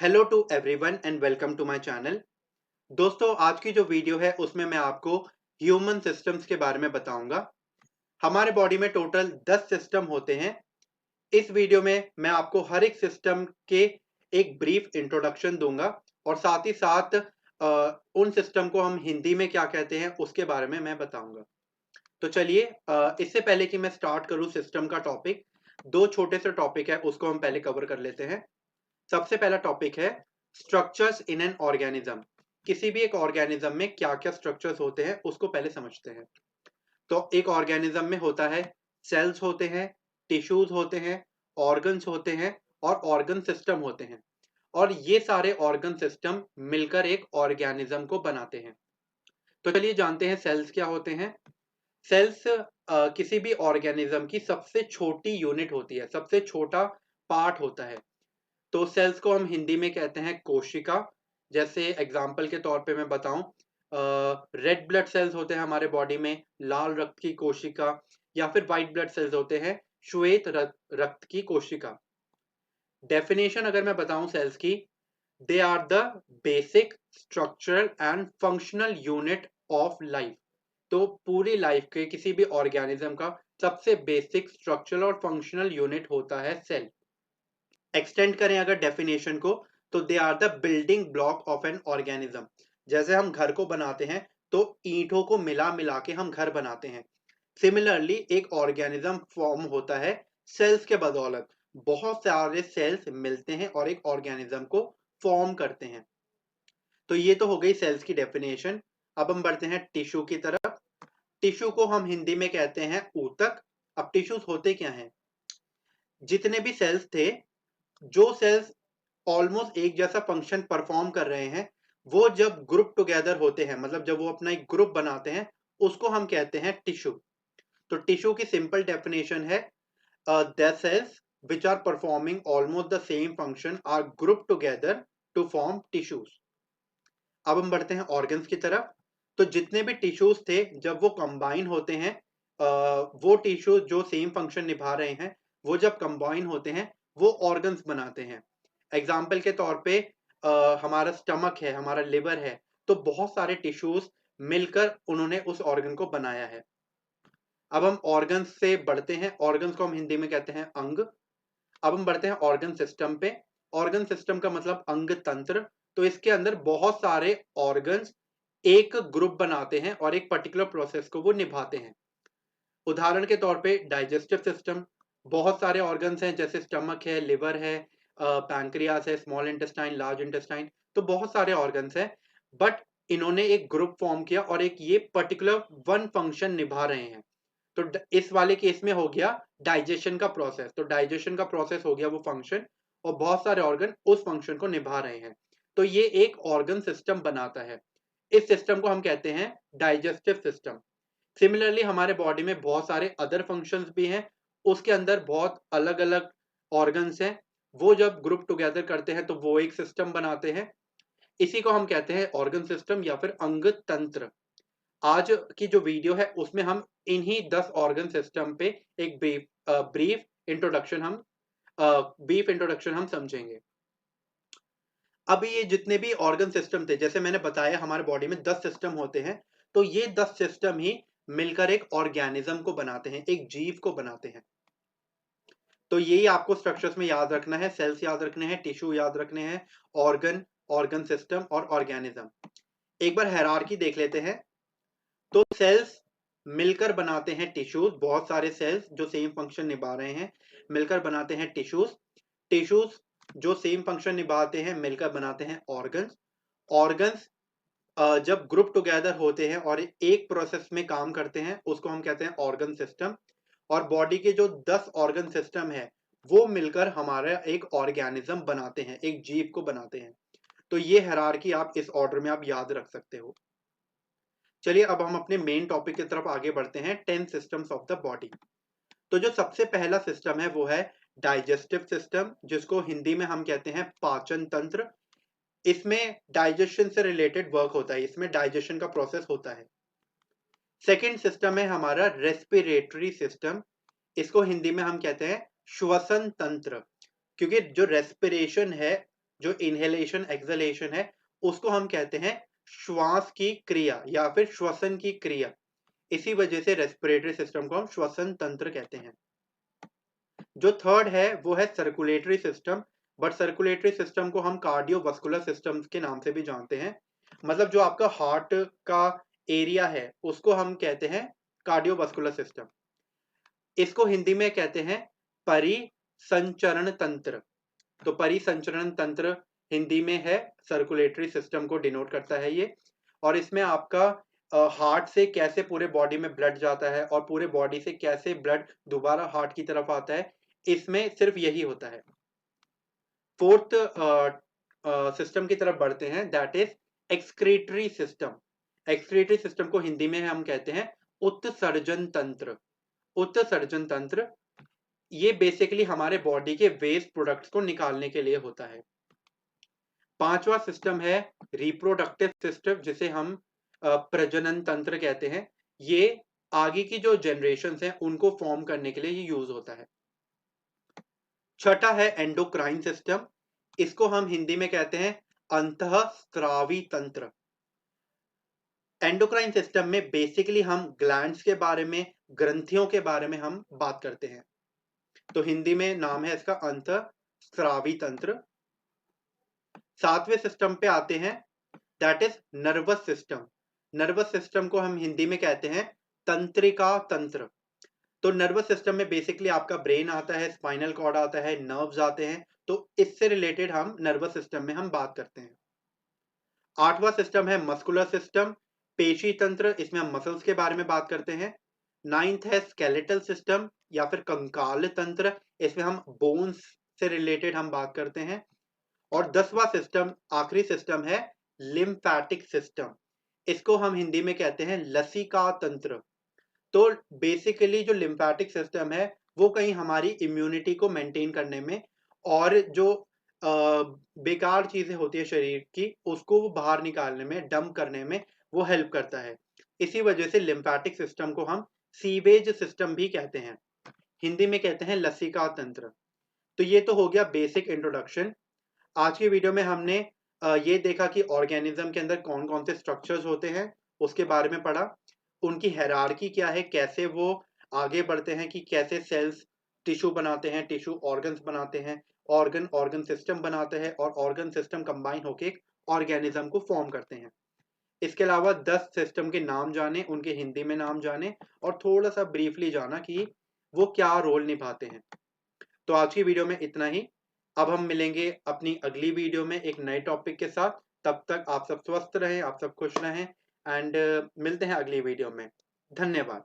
Hello to everyone and welcome to my channel. दोस्तों, आज की जो वीडियो है उसमें मैं आपको ह्यूमन सिस्टम्स के बारे में बताऊंगा। हमारे बॉडी में टोटल 10 सिस्टम होते हैं। इस वीडियो में मैं आपको हर एक सिस्टम के एक ब्रीफ इंट्रोडक्शन दूंगा और साथ ही साथ उन सिस्टम को हम हिंदी में क्या कहते हैं उसके बारे में मैं बताऊंगा। तो चलिए, इससे पहले कि मैं स्टार्ट करूं सिस्टम का टॉपिक, दो छोटे से टॉपिक है उसको हम पहले कवर कर लेते हैं। सबसे पहला टॉपिक है स्ट्रक्चर्स इन एन ऑर्गेनिज्म। किसी भी एक ऑर्गेनिज्म में क्या क्या स्ट्रक्चर्स होते हैं उसको पहले समझते हैं। तो एक ऑर्गेनिज्म में होता है सेल्स होते हैं, टिश्यूज होते हैं, ऑर्गन्स होते हैं और ऑर्गन सिस्टम होते हैं। और ये सारे ऑर्गन सिस्टम मिलकर एक ऑर्गेनिज्म को बनाते हैं। तो चलिए जानते हैं सेल्स क्या होते हैं। सेल्स किसी भी ऑर्गेनिज्म की सबसे छोटी यूनिट होती है, सबसे छोटा पार्ट होता है। तो सेल्स को हम हिंदी में कहते हैं कोशिका। जैसे एग्जाम्पल के तौर पे मैं बताऊं, रेड ब्लड सेल्स होते हैं हमारे बॉडी में, लाल रक्त की कोशिका, या फिर व्हाइट ब्लड सेल्स होते हैं, श्वेत रक्त की कोशिका। डेफिनेशन अगर मैं बताऊं सेल्स की, they are the basic structural and functional unit of life. तो पूरी लाइफ के किसी भी ऑर्गेनिज्म का सबसे बेसिक स्ट्रक्चरल और फंक्शनल यूनिट होता है सेल। एक्सटेंड करें अगर डेफिनेशन को, तो they are the building block of an organism. जैसे हम घर को बनाते हैं तो ईंटों को मिला मिला के हम घर बनाते हैं। सिमिलरली एक ऑर्गेनिज्म फॉर्म होता है सेल्स के बदौलत। बहुत सारे सेल्स मिलते हैं और एक ऑर्गेनिज्म को फॉर्म करते हैं। तो ये तो हो गई सेल्स की डेफिनेशन। अब हम बढ़ते हैं टिश्यू की तरफ। टिश्यू को हम हिंदी में कहते हैं ऊतक। अब टिश्यूज होते क्या हैं? जितने भी सेल्स थे, जो सेल्स ऑलमोस्ट एक जैसा फंक्शन परफॉर्म कर रहे हैं, वो जब ग्रुप टुगेदर होते हैं, मतलब जब वो अपना एक ग्रुप बनाते हैं, उसको हम कहते हैं टिश्यू। तो टिश्यू की सिंपल डेफिनेशन है, the cells which are performing almost the same function are grouped together to form tissues। अब हम बढ़ते हैं ऑर्गन्स की तरफ। तो जितने भी टिश्यूज थे, जब वो कंबाइन होते हैं, वो टिश्यू जो सेम फंक्शन निभा रहे हैं, वो जब कंबाइन होते हैं वो ऑर्गन्स बनाते हैं। एग्जाम्पल के तौर पे हमारा स्टमक है, हमारा लिवर है, तो बहुत सारे टिश्यूज मिलकर उन्होंने उस ऑर्गन को बनाया है। अब हम ऑर्गन्स से बढ़ते हैं, ऑर्गन्स को हम हिंदी में कहते हैं अंग। अब हम बढ़ते हैं ऑर्गन सिस्टम पे। ऑर्गन सिस्टम का मतलब अंग तंत्र। तो इसके अंदर बहुत सारे ऑर्गन्स एक ग्रुप बनाते हैं और एक पर्टिकुलर प्रोसेस को वो निभाते हैं। उदाहरण के तौर पे डाइजेस्टिव सिस्टम, बहुत सारे ऑर्गन्स हैं, जैसे स्टमक है, लिवर है, पैंक्रियास है, स्मॉल इंटेस्टाइन, लार्ज इंटेस्टाइन। तो बहुत सारे ऑर्गन्स हैं, बट इन्होंने एक ग्रुप फॉर्म किया और एक ये पर्टिकुलर वन फंक्शन निभा रहे हैं। तो इस वाले केस में हो गया डाइजेशन का प्रोसेस। तो डाइजेशन का प्रोसेस हो गया वो फंक्शन, और बहुत सारे ऑर्गन उस फंक्शन को निभा रहे हैं। तो ये एक ऑर्गन सिस्टम बनाता है। इस सिस्टम को हम कहते हैं डाइजेस्टिव सिस्टम। सिमिलरली हमारे बॉडी में बहुत सारे अदर फंक्शंस भी हैं, उसके अंदर बहुत अलग अलग ऑर्गन्स हैं। वो जब ग्रुप टुगेदर करते हैं तो वो एक सिस्टम बनाते हैं। इसी को हम कहते हैं ऑर्गन सिस्टम या फिर अंग तंत्र। आज की जो वीडियो है उसमें हम इन्हीं 10 ऑर्गन सिस्टम पे एक ब्रीफ इंट्रोडक्शन हम ब्रीफ इंट्रोडक्शन हम समझेंगे। अब ये जितने भी ऑर्गन सिस्टम थे, जैसे मैंने बताया हमारे बॉडी में 10 सिस्टम होते हैं। तो ये 10 सिस्टम ही मिलकर एक ऑर्गेनिज्म को बनाते हैं, एक जीव को बनाते हैं। तो यही आपको स्ट्रक्चर्स में याद रखना है, सेल्स याद रखने हैं, टिश्यू याद रखने हैं, ऑर्गन, ऑर्गन सिस्टम और ऑर्गेनिज्म। एक बार हायरार्की देख लेते हैं। तो सेल्स मिलकर बनाते हैं टिश्यूज। बहुत सारे सेल्स जो सेम फंक्शन निभा रहे हैं मिलकर बनाते हैं टिश्यूज। टिश्यूज जो सेम फंक्शन निभाते हैं मिलकर बनाते हैं ऑर्गन्स। ऑर्गन्स जब ग्रुप टुगेदर होते हैं और एक प्रोसेस में काम करते हैं उसको हम कहते हैं ऑर्गन सिस्टम। और बॉडी के जो 10 ऑर्गन सिस्टम है वो मिलकर हमारा एक ऑर्गेनिज्म बनाते हैं, एक जीव को बनाते हैं। तो ये हायरार्की आप इस ऑर्डर में आप याद रख सकते हो। चलिए अब हम अपने मेन टॉपिक की तरफ आगे बढ़ते हैं, 10 सिस्टम्स ऑफ द बॉडी। तो जो सबसे पहला सिस्टम है वो है डाइजेस्टिव सिस्टम, जिसको हिंदी में हम कहते हैं पाचन तंत्र। इसमें डाइजेशन से रिलेटेड वर्क होता है, इसमें डाइजेशन का प्रोसेस होता है। सेकेंड सिस्टम है हमारा रेस्पिरेटरी सिस्टम। इसको हिंदी में हम कहते हैं श्वसन तंत्र, क्योंकि जो रेस्पिरेशन है जो इनहेलेशन एक्सहेलेशन है उसको हम कहते हैं श्वास की क्रिया या फिर श्वसन की क्रिया। इसी वजह से रेस्पिरेटरी सिस्टम को हम श्वसन तंत्र कहते हैं। जो थर्ड है वो है circulatory system, but circulatory system को हम कार्डियोवास्कुलर सिस्टम के नाम से भी जानते हैं। मतलब जो आपका हार्ट का एरिया है उसको हम कहते हैं कार्डियोवास्कुलर सिस्टम। इसको हिंदी में कहते हैं परिसंचरण तंत्र। तो परिसंचरण तंत्र हिंदी में है, सर्कुलेटरी सिस्टम को डिनोट करता है ये। और इसमें आपका हार्ट से कैसे पूरे बॉडी में ब्लड जाता है और पूरे बॉडी से कैसे ब्लड दोबारा हार्ट की तरफ आता है, इसमें सिर्फ यही होता है। फोर्थ सिस्टम की तरफ बढ़ते हैं, that is excretory system. Excretory system को हिंदी में हम कहते हैं उत्सर्जन तंत्र। उत्सर्जन तंत्र ये बेसिकली हमारे बॉडी के वेस्ट प्रोडक्ट्स को निकालने के लिए होता है। पांचवा सिस्टम है रिप्रोडक्टिव सिस्टम, जिसे हम प्रजनन तंत्र कहते हैं। ये आगे की जो जनरेशंस हैं उनको फॉर्म करने के लिए ये यूज होता है। छठा है एंडोक्राइन सिस्टम। इसको हम हिंदी में कहते हैं अंतःस्रावी तंत्र। एंडोक्राइन सिस्टम में बेसिकली हम ग्लैंड्स के बारे में, ग्रंथियों के बारे में हम बात करते हैं। तो हिंदी में नाम है इसका अंतःस्रावी तंत्र। सातवें सिस्टम पे आते हैं, that is nervous system. Nervous system को हम हिंदी में कहते हैं तंत्रिका तंत्र। तो नर्वस सिस्टम में बेसिकली आपका ब्रेन आता है, स्पाइनल कॉर्ड आता है, नर्व्स आते हैं। तो इससे रिलेटेड हम नर्वस सिस्टम में हम बात करते हैं। आठवां सिस्टम है मस्कुलर सिस्टम, पेशी तंत्र। इसमें हम मसल्स के बारे में बात करते हैं। नाइन्थ है स्केलेटल सिस्टम या फिर कंकाल तंत्र। इसमें हम बोन्स से रिलेटेड हम बात करते हैं। और 10वां सिस्टम, आखिरी सिस्टम है लिम्फैटिक सिस्टम। इसको हम हिंदी में कहते हैं लसिका तंत्र। तो बेसिकली जो लिम्फैटिक सिस्टम है वो कहीं हमारी इम्यूनिटी को मेंटेन करने में और जो बेकार चीजें होती है शरीर की उसको वो बाहर निकालने में, डंप करने में वो हेल्प करता है। इसी वजह से लिम्फैटिक सिस्टम को हम सीवेज सिस्टम भी कहते हैं, हिंदी में कहते हैं लसिका तंत्र। तो ये तो हो गया बेसिक इंट्रोडक्शन। आज की वीडियो में हमने ये देखा कि ऑर्गेनिज्म के अंदर कौन कौन से स्ट्रक्चर्स होते हैं, उसके बारे में पढ़ा। उनकी हायरार्की क्या है, कैसे वो आगे बढ़ते हैं, कि कैसे सेल्स टिश्यू बनाते हैं, टिश्यू ऑर्गन्स बनाते हैं, ऑर्गन ऑर्गन सिस्टम बनाते हैं और ऑर्गन सिस्टम कंबाइन होकर एक ऑर्गेनिज्म को फॉर्म करते हैं। इसके अलावा 10 सिस्टम के नाम जाने, उनके हिंदी में नाम जाने और थोड़ा सा ब्रीफली जाना कि वो क्या रोल निभाते हैं। तो आज की वीडियो में इतना ही। अब हम मिलेंगे अपनी अगली वीडियो में एक नए टॉपिक के साथ। तब तक आप सब स्वस्थ रहें, आप सब खुश रहें एंड मिलते हैं अगली वीडियो में। धन्यवाद।